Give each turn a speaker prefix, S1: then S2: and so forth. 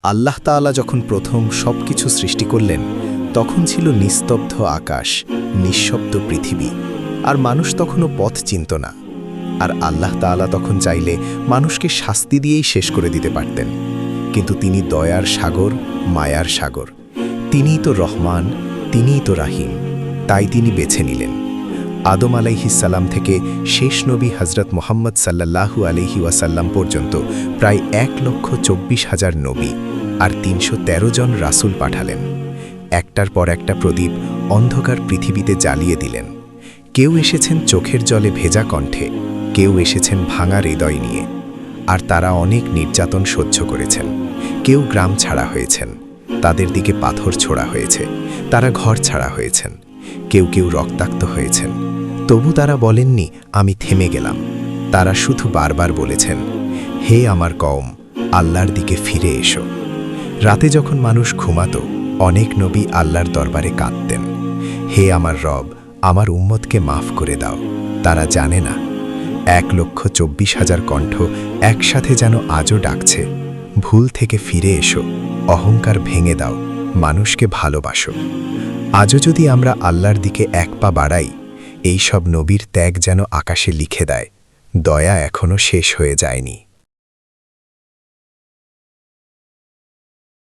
S1: আল্লাহ তাআলা যখন প্রথম সবকিছু সৃষ্টি করলেন তখন ছিল নিস্তব্ধ আকাশ, নিঃশব্দ পৃথিবী, আর মানুষ তখনও পথ চিনত না। আর আল্লাহ তাআলা তখন চাইলে মানুষকে শাস্তি দিয়েই শেষ করে দিতে পারতেন, কিন্তু তিনি দয়ার সাগর, মায়ার সাগর। তিনিই তো রহমান, তিনিই তো রাহিম, তাই তিনি বেছে নিলেন। আদম আলাইহিসসালাম থেকে শেষ নবী হজরত মুহাম্মদ সাল্লাল্লাহু আলাইহি ওয়াসাল্লাম পর্যন্ত প্রায় 1,24,000 নবী আর 313 জন রাসূল পাঠালেন। একটার পর একটা প্রদীপ অন্ধকার পৃথিবীতে জ্বালিয়ে দিলেন। কেউ এসেছেন চোখের জলে ভেজা কণ্ঠে, কেউ এসেছেন ভাঙা হৃদয় নিয়ে। আর তারা অনেক নির্যাতন সহ্য করেছেন। কেউ গ্রাম ছাড়া হয়েছেন, তাদের দিকে পাথর ছোড়া হয়েছে, তারা ঘর ছাড়া হয়েছেন। কেউ কেউ রক্তাক্ত হয়েছেন, তবু তারা বলেননি আমি থেমে গেলাম। তারা শুধু বারবার বলেছেন, হে আমার কওম, আল্লাহর দিকে ফিরে এসো। রাতে যখন মানুষ ঘুমাতো, অনেক নবী আল্লাহর দরবারে কাঁদতেন, হে আমার রব, আমার উম্মতকে মাফ করে দাও। তারা জানে না 1,24,000 কণ্ঠ একসাথে যেন আজও ডাকছে, ভুল থেকে ফিরে এসো, অহংকার ভেঙে দাও, মানুষকে ভালোবাসো। আজও যদি আমরা আল্লাহর দিকে এক পা বাড়াই, এই সব নবীর ত্যাগ যেন আকাশে লিখে দেয়, দয়া এখনো শেষ হয়ে যায়নি।